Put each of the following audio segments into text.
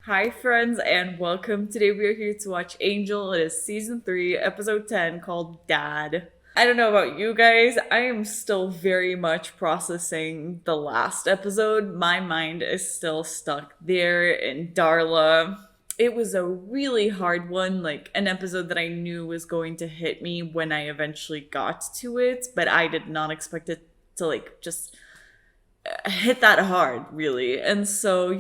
Hi friends and welcome. Today we are here to watch Angel. It is season 3, episode 10 called Dad. I don't know about you guys, I am still very much processing the last episode. My mind is still stuck there in Darla. It was a really hard one, like an episode that I knew was going to hit me when I eventually got to it, but I did not expect it to just hit that hard, really. And so,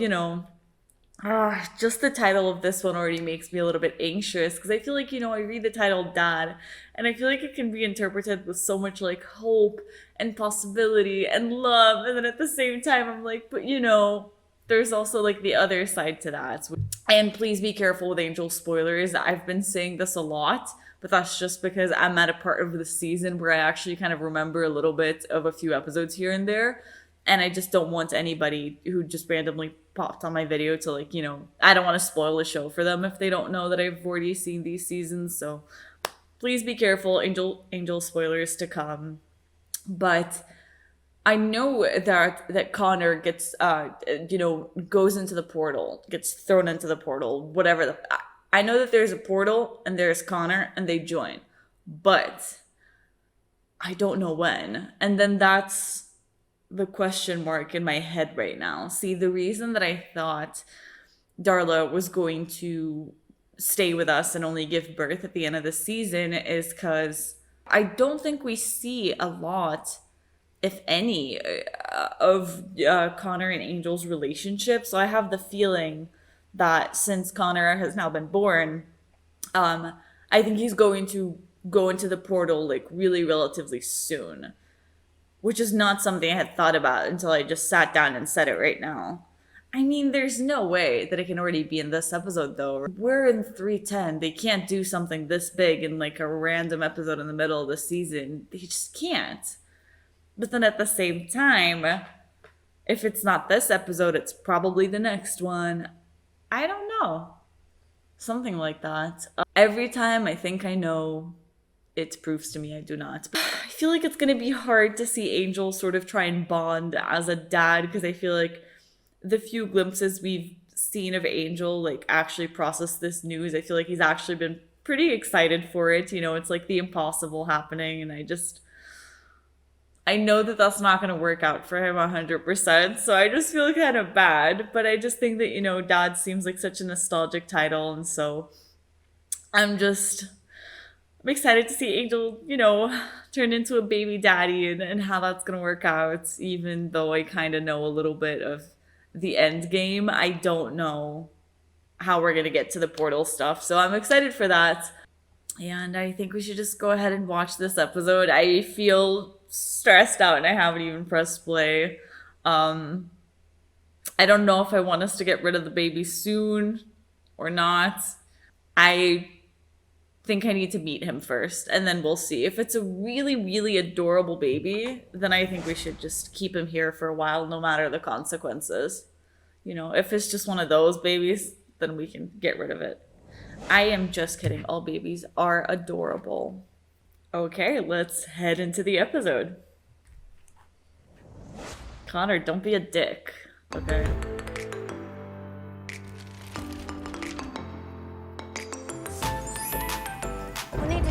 just the title of this one already makes me a little bit anxious because I feel like, I read the title Dad and I feel like it can be interpreted with so much like hope and possibility and love. And then at the same time, I'm like, but there's also like the other side to that. And please be careful with Angel spoilers. I've been saying this a lot, but that's just because I'm at a part of the season where I actually kind of remember a little bit of a few episodes here and there. And I just don't want anybody who just randomly popped on my video to I don't want to spoil the show for them if they don't know that I've already seen these seasons. So please be careful, Angel spoilers to come. But I know that Connor gets goes into the portal, gets thrown into the portal, whatever. I know that there's a portal and there's Connor and they join, but I don't know when. And then that's the question mark in my head right now. See, the reason that I thought Darla was going to stay with us and only give birth at the end of the season is because I don't think we see a lot, if any, of Connor and Angel's relationship. So I have the feeling that since Connor has now been born, I think he's going to go into the portal like really relatively soon. Which is not something I had thought about until I just sat down and said it right now. I mean, there's no way that it can already be in this episode, though. We're in 310. They can't do something this big in like a random episode in the middle of the season. They just can't. But then at the same time, if it's not this episode, it's probably the next one. I don't know. Something like that. Every time I think I know, it proves to me I do not. I feel like it's going to be hard to see Angel sort of try and bond as a dad because I feel like the few glimpses we've seen of Angel like actually process this news, I feel like he's actually been pretty excited for it. It's like the impossible happening and I know that that's not going to work out for him 100%. So I just feel kind of bad, but I just think that, Dad seems like such a nostalgic title. And so I'm excited to see Angel, turn into a baby daddy and how that's going to work out, even though I kind of know a little bit of the end game. I don't know how we're going to get to the portal stuff. So I'm excited for that. And I think we should just go ahead and watch this episode. I feel stressed out and I haven't even pressed play. I don't know if I want us to get rid of the baby soon or not. I think I need to meet him first and then we'll see. If it's a really, really adorable baby, then I think we should just keep him here for a while no matter the consequences. If it's just one of those babies, then we can get rid of it. I am just kidding. All babies are adorable. Okay, let's head into the episode. Connor, don't be a dick. Okay.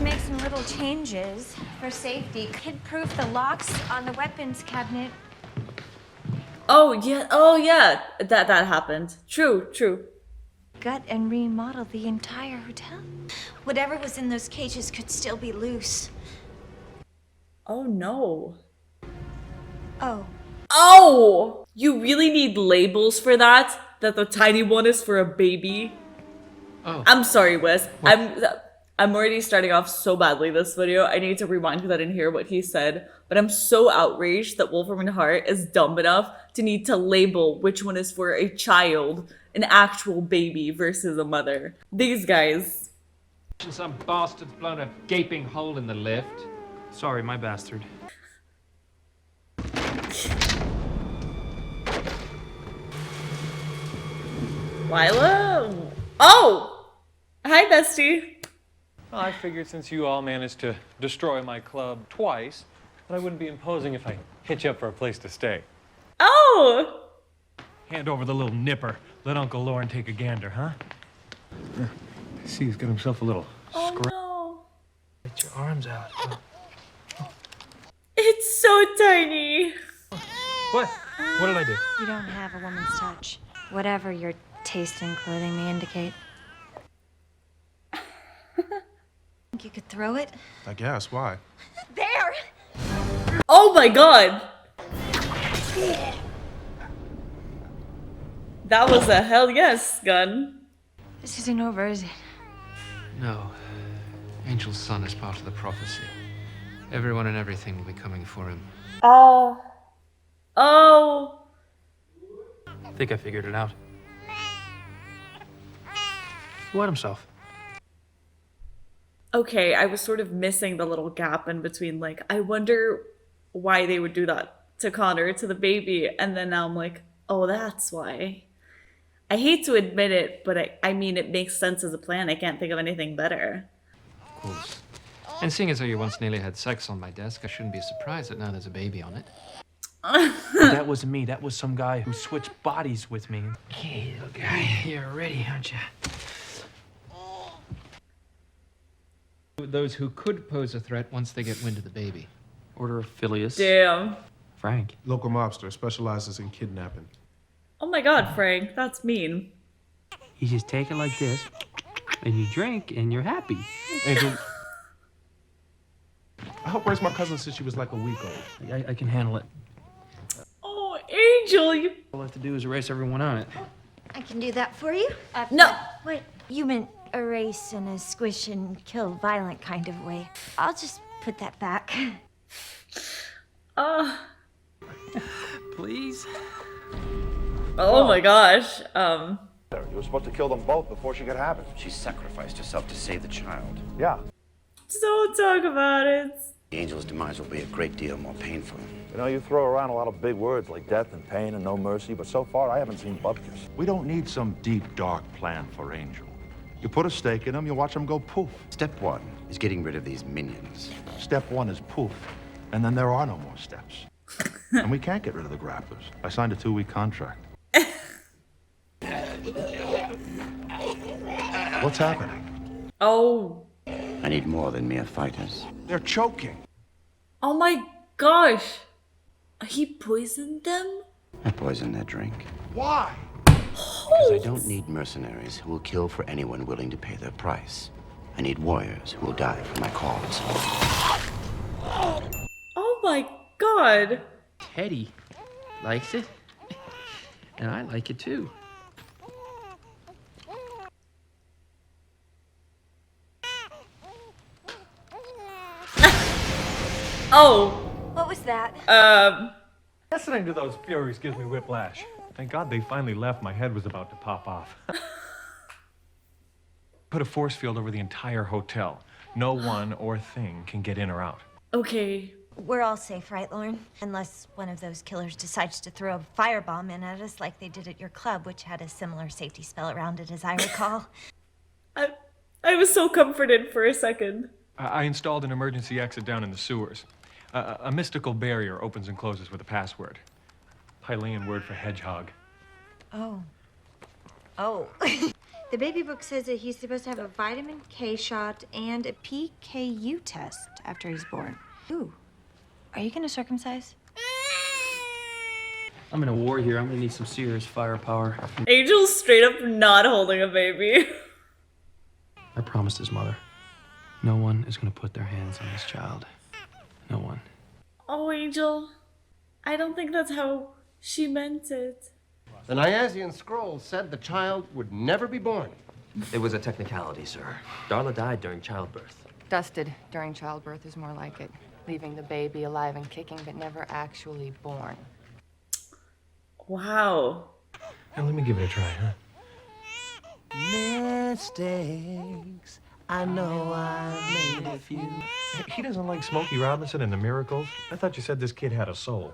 Make some little changes for safety. Kid-proof the locks on the weapons cabinet. Oh yeah, that happened. True. Gut and remodel the entire hotel. Whatever was in those cages could still be loose. Oh no. Oh, you really need labels for that the tiny one is for a baby? Oh, I'm sorry, Wes. What? I'm already starting off so badly this video. I need to rewind because I didn't hear what he said. But I'm so outraged that Wolfram and Hart is dumb enough to need to label which one is for a child, an actual baby versus a mother. These guys. Some bastard's blown a gaping hole in the lift. Sorry, my bastard. Lila? Oh! Hi, bestie. Well, I figured since you all managed to destroy my club twice, that I wouldn't be imposing if I hit you up for a place to stay. Oh! Hand over the little nipper. Let Uncle Lauren take a gander, huh? Yeah. See, he's got himself a little Oh scratch. no. Get your arms out. It's so tiny. What? What did I do? You don't have a woman's touch. Whatever your taste in clothing may indicate. Think you could throw it? I guess. Why? There! Oh my god. That was a hell yes gun. This isn't over, is it? No. Angel's son is part of the prophecy. Everyone and everything will be coming for him. Oh. Oh. I think I figured it out. He wet himself. Okay, I was sort of missing the little gap in between, like, I wonder why they would do that to Connor, to the baby, and then now I'm like, oh, that's why. I hate to admit it, but I mean, it makes sense as a plan. I can't think of anything better. Of course. And seeing as how you once nearly had sex on my desk, I shouldn't be surprised that now there's a baby on it. That wasn't me. That was some guy who switched bodies with me. Okay, little guy, you're ready, aren't you? Those who could pose a threat once they get wind of the baby. Order of Phileas. Damn. Frank. Local mobster specializes in kidnapping. Oh my god, Frank, that's mean. You just take it like this, and you drink, and you're happy. Angel, I helped raise my cousin since she was like a week old. I can handle it. Oh, Angel, you... All I have to do is erase everyone on it. I can do that for you. No. Wait, you meant erase in a squish and kill violent kind of way. I'll just put that back. Please? Oh my gosh. You were supposed to kill them both before she could have it. She sacrificed herself to save the child. Yeah. Don't talk about it. The angel's demise will be a great deal more painful. You know, you throw around a lot of big words like death and pain and no mercy, but so far I haven't seen bupkis. We don't need some deep, dark plan for Angel. You put a stake in him, you watch him go poof. Step one is getting rid of these minions. Step one is poof, and then there are no more steps. And we can't get rid of the grapplers. I signed a 2-week contract. What's happening? Oh. I need more than mere fighters. They're choking. Oh my gosh. He poisoned them? I poisoned their drink. Why? Because I don't need mercenaries who will kill for anyone willing to pay their price. I need warriors who will die for my cause. Oh my god. Teddy likes it, and I like it too. Oh. What was that? Listening to those furies gives me whiplash. Thank God they finally left. My head was about to pop off. Put a force field over the entire hotel. No one or thing can get in or out. Okay. We're all safe, right, Lauren? Unless one of those killers decides to throw a firebomb in at us like they did at your club, which had a similar safety spell around it, as I recall. I was so comforted for a second. I installed an emergency exit down in the sewers. A mystical barrier opens and closes with a password. Hylian word for hedgehog. Oh. Oh. The baby book says that he's supposed to have a vitamin K shot and a PKU test after he's born. Ooh. Are you gonna circumcise? I'm in a war here. I'm gonna need some serious firepower. Angel's straight up not holding a baby. I promised his mother. No one is gonna put their hands on this child. No one. Oh, Angel. I don't think that's how she meant it. The Nyasian scroll said the child would never be born. It was a technicality, sir. Darla died during childbirth. Dusted during childbirth is more like it. Leaving the baby alive and kicking, but never actually born. Wow. Now let me give it a try, huh? Mistakes. I know I made a few. He doesn't like Smokey Robinson and the Miracles? I thought you said this kid had a soul.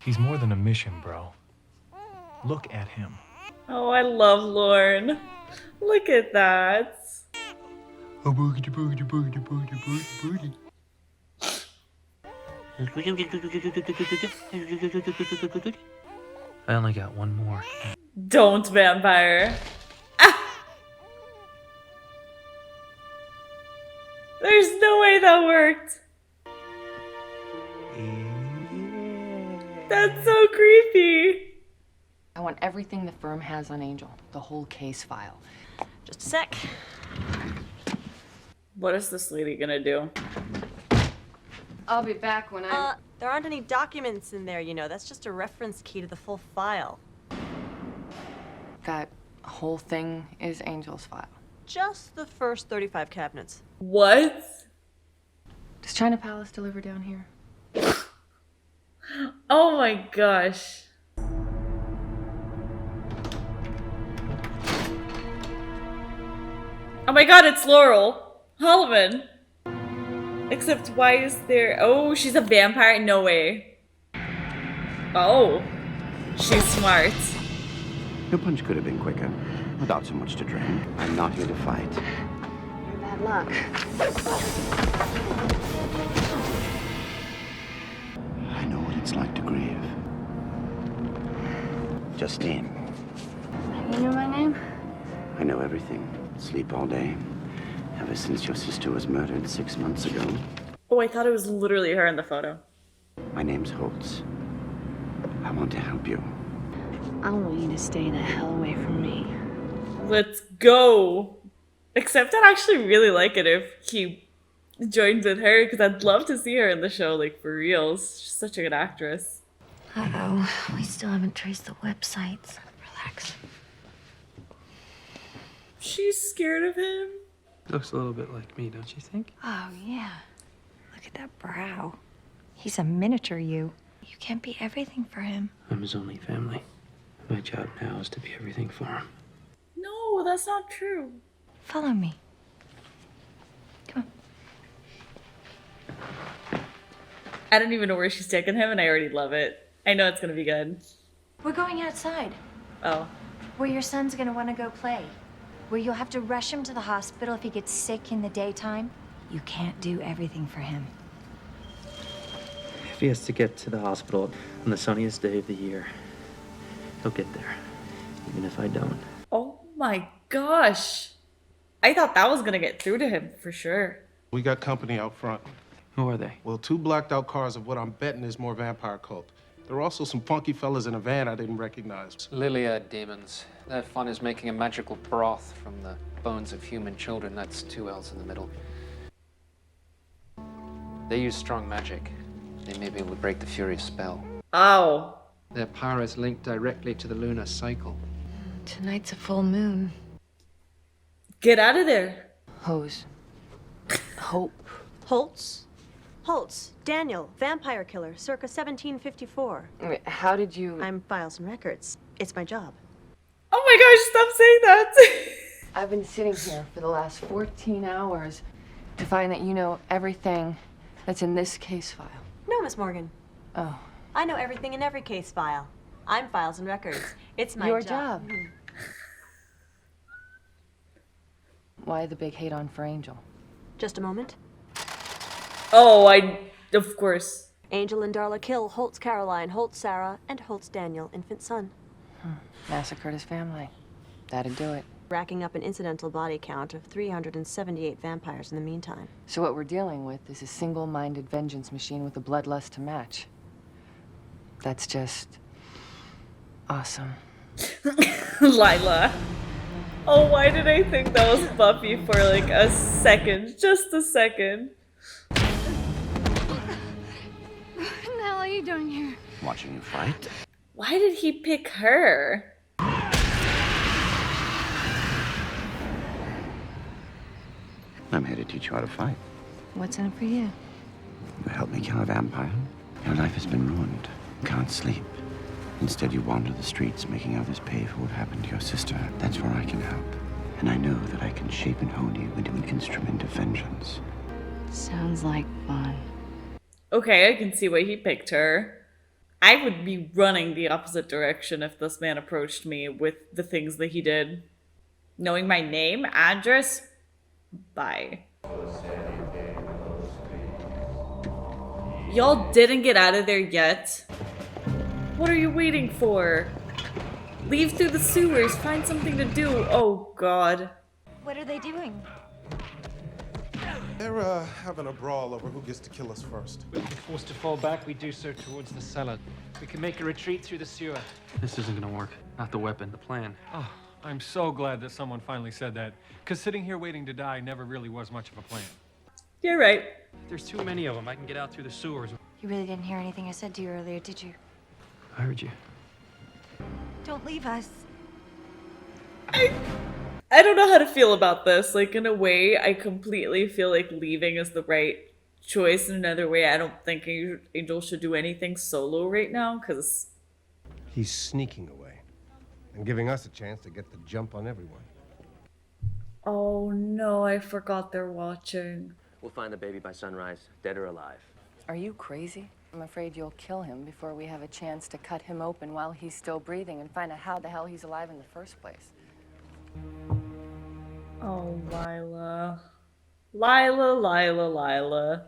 He's more than a mission, bro. Look at him. Oh, I love Lauren. Look at that. I only got one more. Don't, vampire. Ah! There's no way that worked. That's so creepy. I want everything the firm has on Angel, the whole case file. Just a sec. What is this lady gonna do? I'll be back when I'm... There aren't any documents in there, you know. That's just a reference key to the full file. That whole thing is Angel's file. Just the first 35 cabinets. What? Does China Palace deliver down here? Oh my gosh. Oh my god, it's Laurel Holloman. Except why is there... Oh, she's a vampire? No way. Oh. She's smart. Your punch could have been quicker, without so much to drain. I'm not here to fight. Bad luck. I know what it's like to grieve. Justine. You know my name? I know everything. Sleep all day. Ever since your sister was murdered 6 months ago. Oh, I thought it was literally her in the photo. My name's Holtz. I want to help you. I want you to stay the hell away from me. Let's go. Except I'd actually really like it if he joined with her, because I'd love to see her in the show, like, for reals. She's such a good actress. Uh-oh, we still haven't traced the websites. Relax. She's scared of him. Looks a little bit like me, don't you think? Oh, yeah. Look at that brow. He's a miniature you. You can't be everything for him. I'm his only family. My job now is to be everything for him. No, that's not true. Follow me. Come on. I don't even know where she's taking him, and I already love it. I know it's gonna be good. We're going outside, Oh. where your son's gonna want to go play. Where you'll have to rush him to the hospital if he gets sick in the daytime. You can't do everything for him. If he has to get to the hospital on the sunniest day of the year, he'll get there, even if I don't. Oh my gosh. I thought that was gonna get through to him for sure. We got company out front. Who are they? Well, 2 blacked out cars of what I'm betting is more vampire cult. There were also some funky fellas in a van I didn't recognize. Lilia demons. Their fun is making a magical broth from the bones of human children. That's 2 L's in the middle. They use strong magic. They may be able to break the Fury's spell. Oh. Their power is linked directly to the lunar cycle. Tonight's a full moon. Get out of there. Hose. Hope. Holtz? Holtz, Daniel, vampire killer, circa 1754. Wait, how did you... I'm files and records. It's my job. Oh my gosh, stop saying that. I've been sitting here for the last 14 hours to find that you know everything that's in this case file. No, Miss Morgan. Oh. I know everything in every case file. I'm files and records. It's my Your job. job. Why the big hate on for Angel? Just a moment. Oh, of course. Angel and Darla kill Holtz Caroline, Holtz Sarah, and Holtz Daniel, infant son. Massacred his family. That'd do it. Racking up an incidental body count of 378 vampires in the meantime. So what we're dealing with is a single-minded vengeance machine with a bloodlust to match. That's just... awesome. Lila. Oh, why did I think that was Buffy for like a second? Just a second. What the hell are you doing here? Watching you fight. Why did he pick her? I'm here to teach you how to fight. What's in it for you? You help me kill a vampire. Your life has been ruined. You can't sleep. Instead, you wander the streets, making others pay for what happened to your sister. That's where I can help. And I know that I can shape and hone you into an instrument of vengeance. Sounds like fun. Okay, I can see why he picked her. I would be running the opposite direction if this man approached me with the things that he did. Knowing my name, address, bye. Y'all didn't get out of there yet? What are you waiting for? Leave through the sewers. Find something to do. Oh, God. What are they doing? They're having a brawl over who gets to kill us first. If we're forced to fall back, we do so towards the cellar. We can make a retreat through the sewer. This isn't gonna work. Not the weapon, the plan. Oh, I'm so glad that someone finally said that. Because sitting here waiting to die never really was much of a plan. You're right. There's too many of them. I can get out through the sewers. You really didn't hear anything I said to you earlier, did you? I heard you. Don't leave us. I don't know how to feel about this. Like, in a way, I completely feel like leaving is the right choice. In another way, I don't think Angel should do anything solo right now, because... He's sneaking away and giving us a chance to get the jump on everyone. Oh no, I forgot they're watching. We'll find the baby by sunrise, dead or alive. Are you crazy? I'm afraid you'll kill him before we have a chance to cut him open while he's still breathing and find out how the hell he's alive in the first place. Oh, Lila. Lila.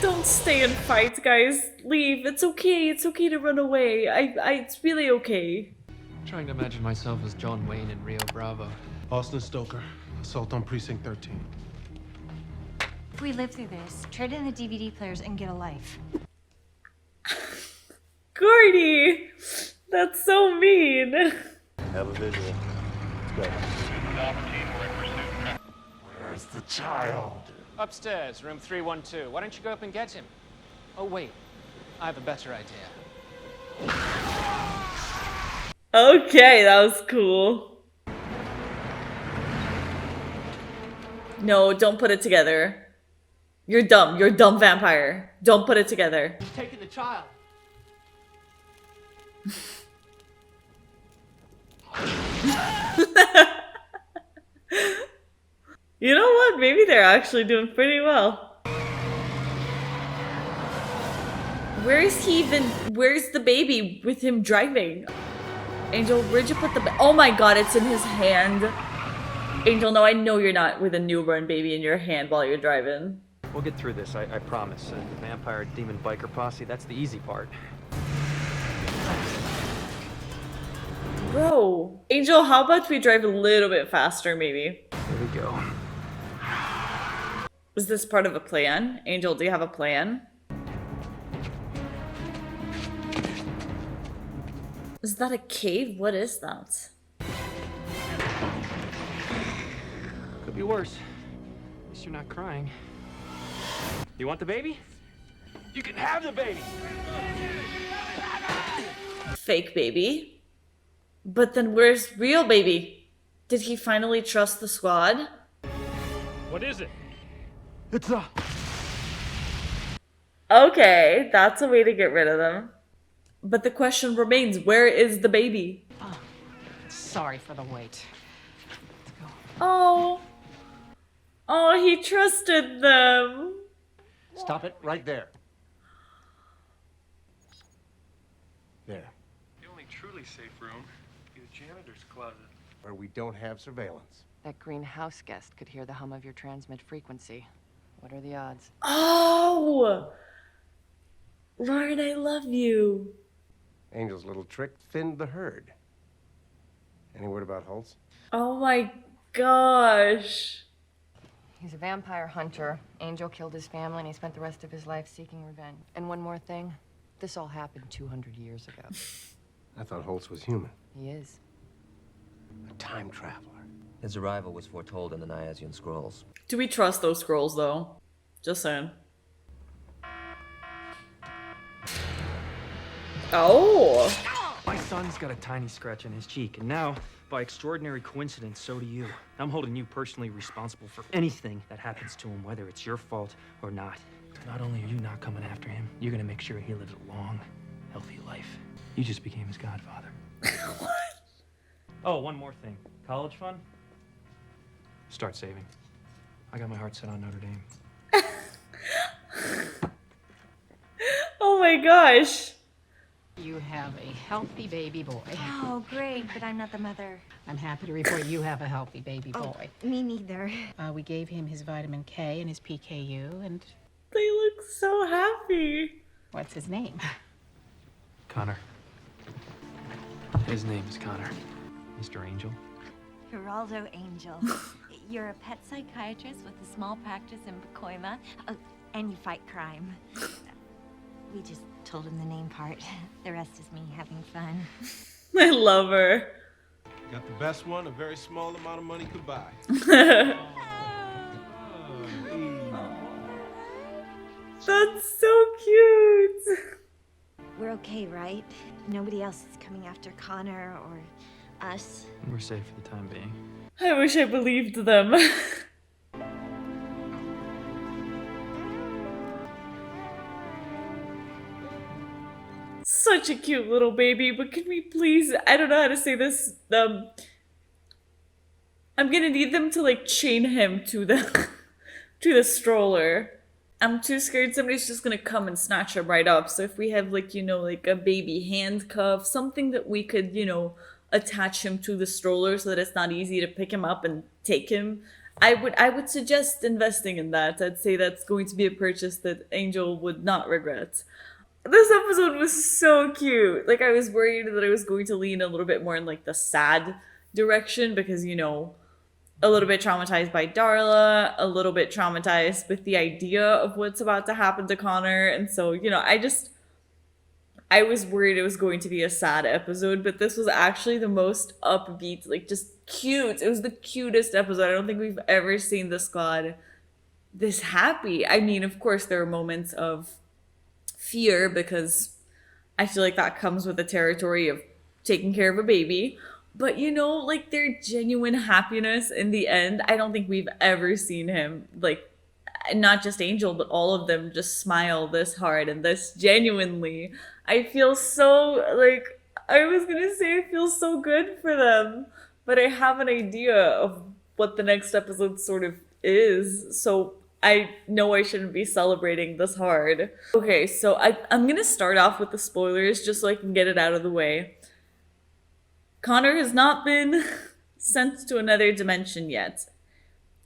Don't stay and fight, guys. Leave. It's okay. It's okay to run away. It's really okay. I'm trying to imagine myself as John Wayne in Rio Bravo. Austin Stoker, assault on precinct 13. If we live through this, trade in the DVD players and get a life. Gordy! That's so mean. Have a visual. Let's go. Where's the child? Upstairs, room 312. Why don't you go up and get him? Oh, wait. I have a better idea. Okay, that was cool. No, don't put it together. You're dumb. You're a dumb vampire. Don't put it together. He's taking the child. You know what? Maybe they're actually doing pretty well. Where's the baby with him driving? Angel, where'd you put the oh my god, it's in his hand. Angel, no, I know you're not with a newborn baby in your hand while you're driving. We'll get through this, I promise. The vampire demon biker posse, that's the easy part. Bro. Angel, how about we drive a little bit faster, maybe? Here we go. Is this part of a plan? Angel, do you have a plan? Is that a cave? What is that? Could be worse. At least you're not crying. You want the baby? You can have the baby! Fake baby. But then where's real baby? Did he finally trust the squad? What is it? It's a... Okay, that's a way to get rid of them. But the question remains, where is the baby? Oh, sorry for the wait. Oh. Oh, he trusted them. Stop it right there. There. The only truly safe room is the janitor's closet. Where we don't have surveillance. That green house guest could hear the hum of your transmit frequency. What are the odds? Oh! Lauren, I love you. Angel's little trick thinned the herd. Any word about Holtz? Oh my gosh. He's a vampire hunter. Angel killed his family and he spent the rest of his life seeking revenge. And one more thing, this all happened 200 years ago. I thought Holtz was human. He is. A time traveler. His arrival was foretold in the Nyasian scrolls. Do we trust those scrolls, though? Just saying. Oh! My son's got a tiny scratch on his cheek, and now, by extraordinary coincidence, so do you. I'm holding you personally responsible for anything that happens to him, whether it's your fault or not. Not only are you not coming after him, you're gonna make sure he lives a long, healthy life. You just became his godfather. What? Oh, one more thing. College fund? Start saving. I got my heart set on Notre Dame. Oh my gosh. You have a healthy baby boy. Oh, great, but I'm not the mother. I'm happy to report you have a healthy baby boy. Me neither. We gave him his vitamin K and his PKU, and They look so happy. what's his name? Connor. His name is Connor. Mr. Angel. Geraldo Angel. You're a pet psychiatrist with a small practice in Pacoima. Oh, and you fight crime. We just told him the name part. The rest is me having fun. I love her. Got the best one a very small amount of money could buy. That's so cute. We're okay, right? Nobody else is coming after Connor or us. We're safe for the time being. I wish I believed them. Such a cute little baby, but can we please, I don't know how to say this, I'm gonna need them to like chain him to the to the stroller. I'm too scared somebody's just gonna come and snatch him right up. So if we have like, you know, like a baby handcuff, something that we could, you know, attach him to the stroller so that it's not easy to pick him up and take him, I would suggest investing in that. I'd say that's going to be a purchase that Angel would not regret. This episode was so cute. Like, I was worried that I was going to lean a little bit more in like the sad direction because, you know, a little bit traumatized by Darla, a little bit traumatized with the idea of what's about to happen to Connor. And so, you know, I was worried it was going to be a sad episode, but this was actually the most upbeat, like just cute. It was the cutest episode. I don't think we've ever seen the squad this happy. I mean, of course, there are moments of fear because I feel like that comes with the territory of taking care of a baby. But, you know, like their genuine happiness in the end, I don't think we've ever seen him, like, not just Angel, but all of them just smile this hard and this genuinely. I feel so, like, I was gonna say I feel so good for them, but I have an idea of what the next episode sort of is, so I know I shouldn't be celebrating this hard. Okay, so I'm gonna start off with the spoilers just so I can get it out of the way. Connor has not been sent to another dimension yet.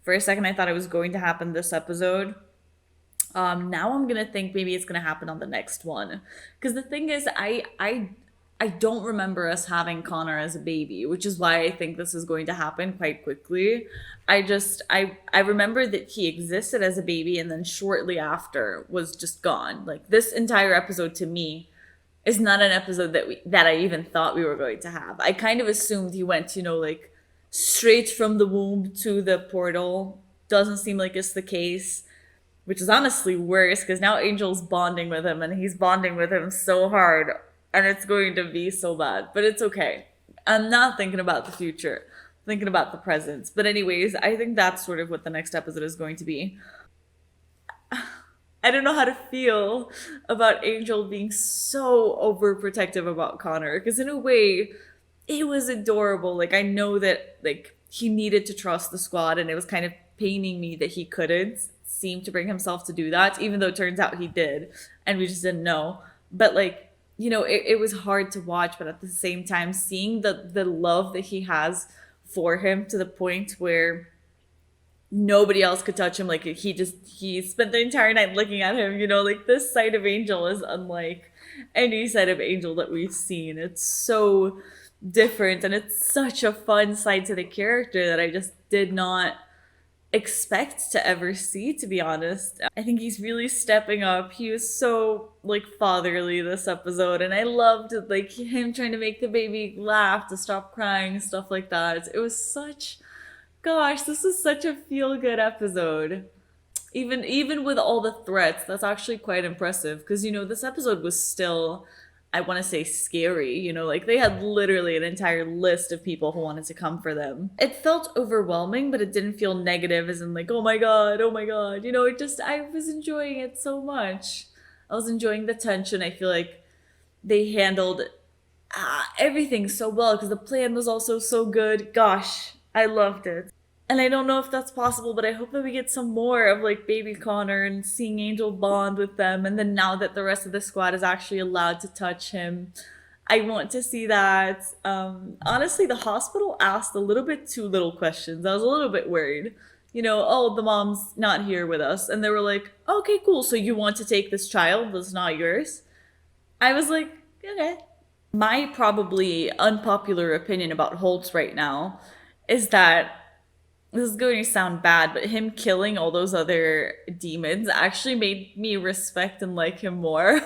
For a second, I thought it was going to happen this episode. Now I'm gonna think maybe it's gonna happen on the next one. Because the thing is, I don't remember us having Connor as a baby, which is why I think this is going to happen quite quickly. I remember that he existed as a baby and then shortly after was just gone. Like, this entire episode to me is not an episode that I even thought we were going to have. I kind of assumed he went, you know, like straight from the womb to the portal. Doesn't seem like it's the case, which is honestly worse because now Angel's bonding with him and he's bonding with him so hard and it's going to be so bad, but it's okay. I'm not thinking about the future, I'm thinking about the present. But anyways, I think that's sort of what the next episode is going to be. I don't know how to feel about Angel being so overprotective about Connor, because in a way, it was adorable. Like, I know that, like, he needed to trust the squad, and it was kind of paining me that he couldn't seem to bring himself to do that, even though it turns out he did, and we just didn't know. But, like, you know, it was hard to watch, but at the same time, seeing the love that he has for him to the point where nobody else could touch him. Like, he spent the entire night looking at him, you know, like, this side of Angel is unlike any side of Angel that we've seen. It's so different and it's such a fun side to the character that I just did not expect to ever see, to be honest. I think he's really stepping up. He was so, like, fatherly this episode, and I loved, like, him trying to make the baby laugh to stop crying, stuff like that. It was such... Gosh, this is such a feel-good episode. Even with all the threats, that's actually quite impressive. Because, you know, this episode was still, I want to say, scary. You know, like, they had literally an entire list of people who wanted to come for them. It felt overwhelming, but it didn't feel negative, as in, like, oh my god, oh my god. You know, it just, I was enjoying it so much. I was enjoying the tension. I feel like they handled everything so well, because the plan was also so good. Gosh, I loved it. And I don't know if that's possible, but I hope that we get some more of, like, baby Connor and seeing Angel bond with them. And then now that the rest of the squad is actually allowed to touch him, I want to see that. Honestly, the hospital asked a little bit too little questions. I was a little bit worried. You know, oh, the mom's not here with us. And they were like, okay, cool. So you want to take this child that's not yours? I was like, okay. My probably unpopular opinion about Holtz right now is that this is going to sound bad, but him killing all those other demons actually made me respect and like him more.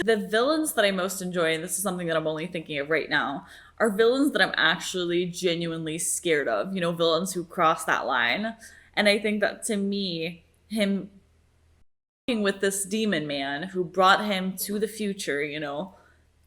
The villains that I most enjoy, and this is something that I'm only thinking of right now, are villains that I'm actually genuinely scared of. You know, villains who cross that line. And I think that to me, him with this demon man who brought him to the future, you know,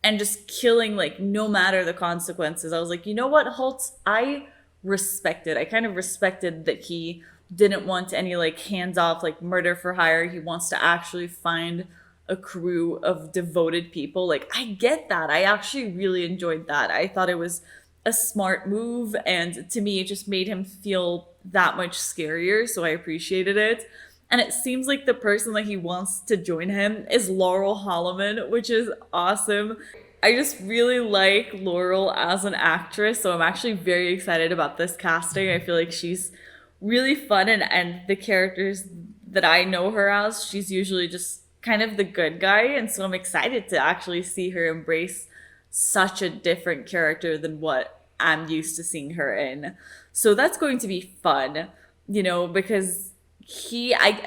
and just killing, like, no matter the consequences. I was like, you know what, Holtz, I respected. I kind of respected that he didn't want any, like, hands-off, like, murder for hire. He wants to actually find a crew of devoted people. Like, I get that. I actually really enjoyed that. I thought it was a smart move, and to me, it just made him feel that much scarier, so I appreciated it. And it seems like the person that he wants to join him is Laurel Holloman, which is awesome. I just really like Laurel as an actress, so I'm actually very excited about this casting. I feel like she's really fun, and the characters that I know her as, she's usually just kind of the good guy, and so I'm excited to actually see her embrace such a different character than what I'm used to seeing her in. So that's going to be fun, you know, because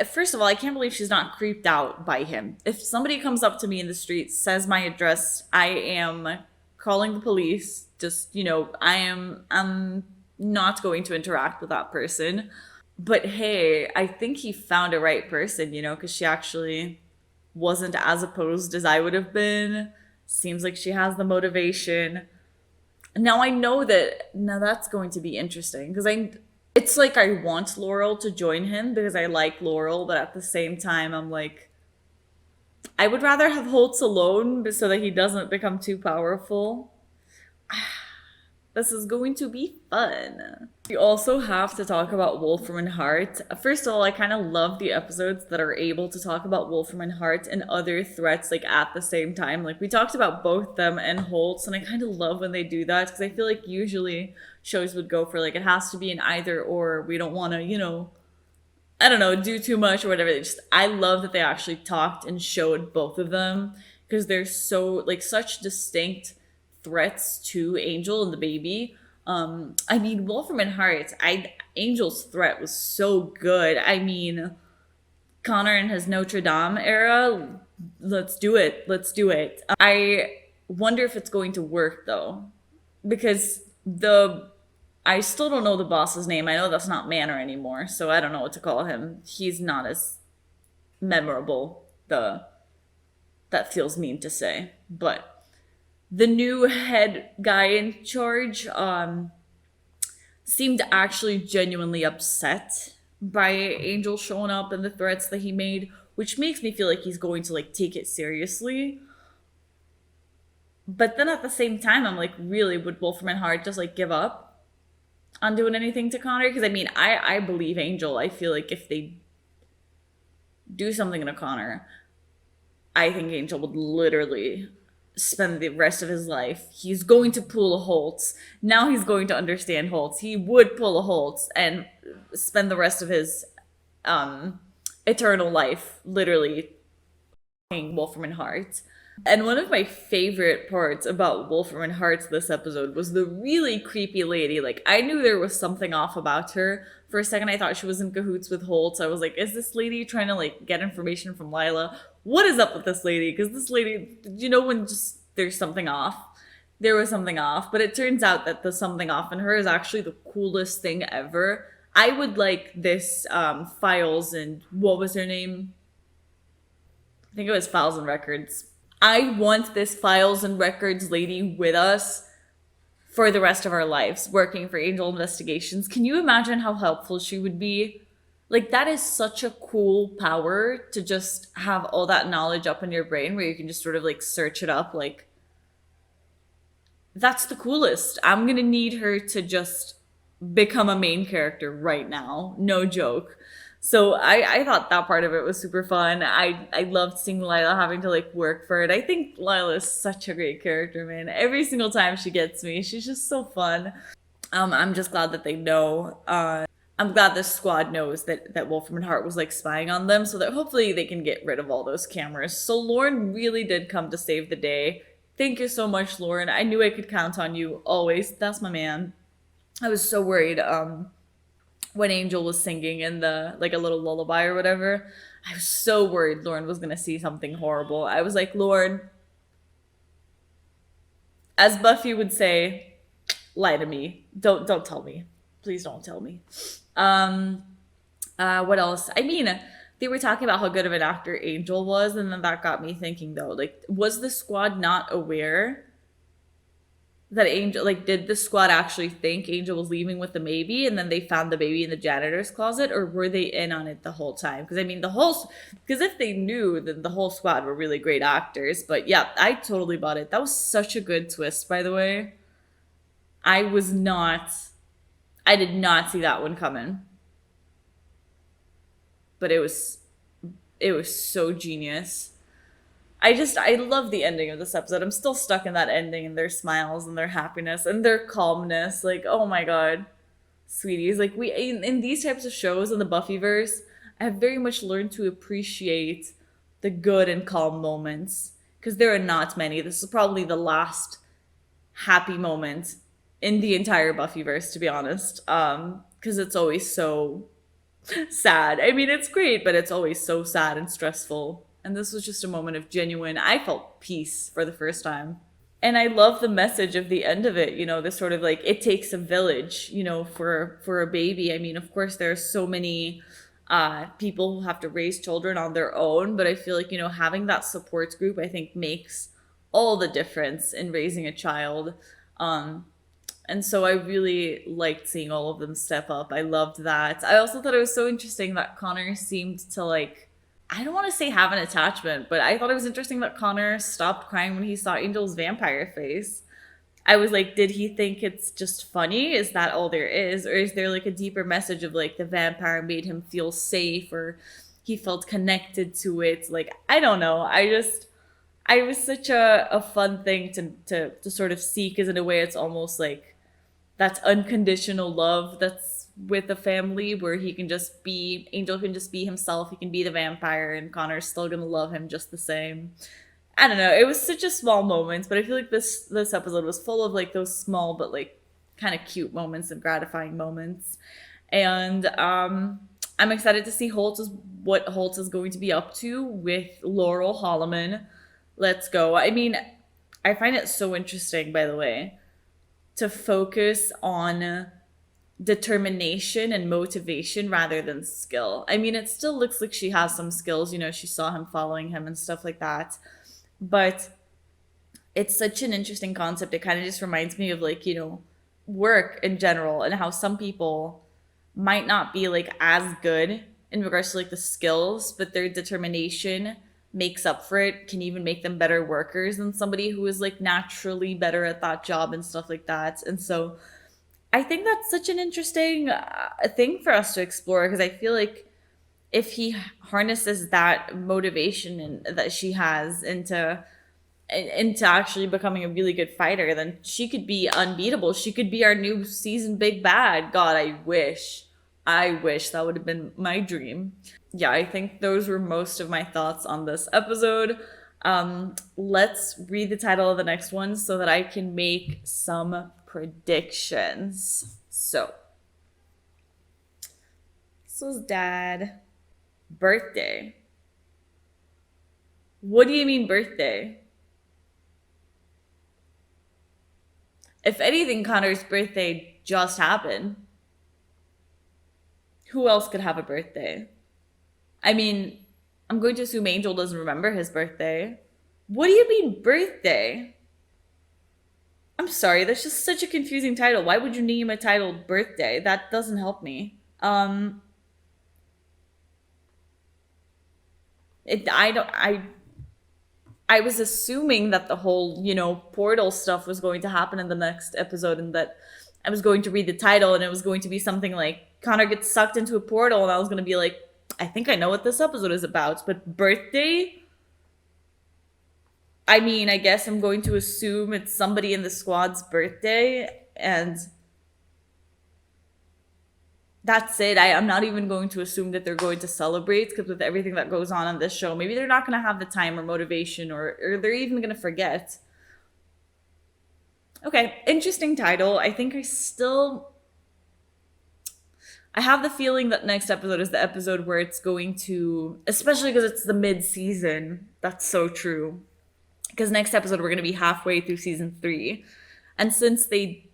first of all, I can't believe she's not creeped out by him. If somebody comes up to me in the street, says my address, I am calling the police. Just, you know, I'm not going to interact with that person. But hey, I think he found a right person, you know, because she actually wasn't as opposed as I would have been. Seems like she has the motivation. Now I know that, now that's going to be interesting, because it's like I want Laurel to join him because I like Laurel, but at the same time, I'm like, I would rather have Holtz alone so that he doesn't become too powerful. This is going to be fun. We also have to talk about Wolfram and Hart. First of all, I kind of love the episodes that are able to talk about Wolfram and Hart and other threats, like, at the same time. Like, we talked about both them and Holtz, and I kind of love when they do that, because I feel like usually shows would go for, like, it has to be an either or. We don't want to, you know, I don't know, do too much or whatever. I love that they actually talked and showed both of them, because they're so, like, such distinct threats to Angel and the baby. I mean, Wolfram and Hart, Angel's threat was so good. I mean, Connor in his Notre Dame era, let's do it. Let's do it. I wonder if it's going to work, though, because I still don't know the boss's name. I know that's not Manor anymore, so I don't know what to call him. He's not as memorable. That feels mean to say, but the new head guy in charge seemed actually genuinely upset by Angel showing up and the threats that he made, which makes me feel like he's going to, like, take it seriously. But then at the same time, I'm like, really, would Wolfram and Hart just, like, give up on doing anything to Connor? Because, I mean, I believe Angel. I feel like if they do something to Connor, I think Angel would literally spend the rest of his life. He's going to pull a Holtz. Now he's going to understand Holtz. He would pull a Holtz and spend the rest of his eternal life literally Wolfram and Hart. And one of my favorite parts about Wolfram and Hart this episode was the really creepy lady. Like, I knew there was something off about her. For a second, I thought she was in cahoots with Holtz. I was like, is this lady trying to, like, get information from Lila? What is up with this lady? Because this lady, you know, when just there's something off. There was something off. But it turns out that the something off in her is actually the coolest thing ever. I would like this Files and, what was her name? I think it was Files and Records. I want this Files and Records lady with us for the rest of our lives, working for Angel Investigations. Can you imagine how helpful she would be? Like, that is such a cool power to just have all that knowledge up in your brain where you can just sort of, like, search it up. Like, that's the coolest. I'm gonna need her to just become a main character right now. No joke. So I thought that part of it was super fun. I loved seeing Lila having to, like, work for it. I think Lila is such a great character, man. Every single time she gets me, she's just so fun. I'm just glad that they know. I'm glad this squad knows that Wolfram and Hart was, like, spying on them, so that hopefully they can get rid of all those cameras. So Lorne really did come to save the day. Thank you so much, Lauren. I knew I could count on you always. That's my man. I was so worried when Angel was singing in the like a little lullaby or whatever. I was so worried Lauren was gonna see something horrible. I was like, Lauren, as Buffy would say, lie to me. Don't tell me. Please don't tell me. What else? I mean, they were talking about how good of an actor Angel was, and then that got me thinking though, like, was the squad not aware that Angel, like, did the squad actually think Angel was leaving with the baby and then they found the baby in the janitor's closet, or were they in on it the whole time? Because I mean, because if they knew, then the whole squad were really great actors. But yeah, I totally bought it. That was such a good twist, by the way. I did not see that one coming. But it was so genius. I love the ending of this episode. I'm still stuck in that ending and their smiles and their happiness and their calmness. Like, oh my god, sweeties. Like, we in these types of shows in the Buffyverse, I have very much learned to appreciate the good and calm moments, because there are not many. This is probably the last happy moment in the entire Buffyverse, to be honest. Because it's always so sad. I mean, it's great, but it's always so sad and stressful. And this was just a moment of genuine, I felt peace for the first time. And I love the message of the end of it, you know, this sort of like, it takes a village, you know, for a baby. I mean, of course, there are so many people who have to raise children on their own, but I feel like, you know, having that support group, I think, makes all the difference in raising a child. And so I really liked seeing all of them step up. I loved that. I also thought it was so interesting that Connor seemed to, like, I don't want to say have an attachment, but I thought it was interesting that Connor stopped crying when he saw Angel's vampire face. I was like, did he think it's just funny? Is that all there is? Or is there like a deeper message of like the vampire made him feel safe, or he felt connected to it? Like, I don't know. I was such a fun thing to sort of see, because in a way it's almost like that's unconditional love that's with a family, where Angel can just be himself, he can be the vampire, and Connor's still gonna love him just the same. I don't know, it was such a small moment, but I feel like this episode was full of like those small but like kind of cute moments and gratifying moments. And I'm excited to see what Holtz is going to be up to with Laurel Holloman. Let's go. I mean, I find it so interesting, by the way, to focus on determination and motivation rather than skill. I mean, it still looks like she has some skills, you know, she saw him following him and stuff like that, but it's such an interesting concept. It kind of just reminds me of, like, you know, work in general, and how some people might not be like as good in regards to like the skills, but their determination makes up for it, can even make them better workers than somebody who is like naturally better at that job and stuff like that. And so I think that's such an interesting thing for us to explore, because I feel like if he harnesses that motivation that she has into actually becoming a really good fighter, then she could be unbeatable. She could be our new season big bad. God, I wish that would have been my dream. Yeah, I think those were most of my thoughts on this episode. Let's read the title of the next one so that I can make some predictions. So, this was Dad. Birthday. What do you mean birthday? If anything, Connor's birthday just happened. Who else could have a birthday? I mean, I'm going to assume Angel doesn't remember his birthday. What do you mean birthday? I'm sorry, that's just such a confusing title. Why would you name a title birthday? That doesn't help me. I was assuming that the whole, you know, portal stuff was going to happen in the next episode, and that I was going to read the title and it was going to be something like Connor gets sucked into a portal, and I was going to be like, I think I know what this episode is about. But birthday? I mean, I guess I'm going to assume it's somebody in the squad's birthday, and that's it. I'm not even going to assume that they're going to celebrate, because with everything that goes on this show, maybe they're not going to have the time or motivation, or they're even going to forget. Okay, interesting title. I think I have the feeling that next episode is the episode where it's going to, especially because it's the mid-season. That's so true. Because next episode we're going to be halfway through season 3. And since they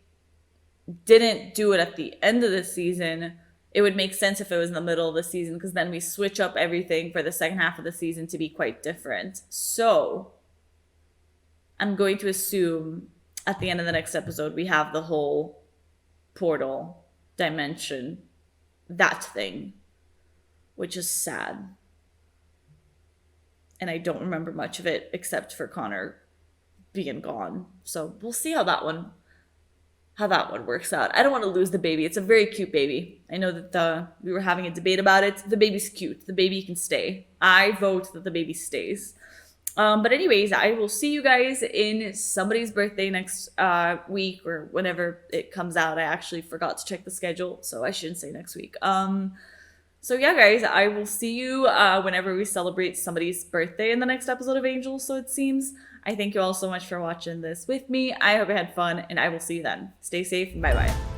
didn't do it at the end of the season, it would make sense if it was in the middle of the season, because then we switch up everything for the second half of the season to be quite different. So I'm going to assume at the end of the next episode we have the whole portal dimension, that thing, which is sad. And I don't remember much of it except for Connor being gone. So we'll see how that one works out. I don't want to lose the baby. It's a very cute baby. I know that we were having a debate about it. The baby's cute. The baby can stay. I vote that the baby stays. But anyways, I will see you guys in somebody's birthday next week or whenever it comes out. I actually forgot to check the schedule, so I shouldn't say next week. So yeah, guys, I will see you whenever we celebrate somebody's birthday in the next episode of Angel, so it seems. I thank you all so much for watching this with me. I hope you had fun, and I will see you then. Stay safe, and bye-bye.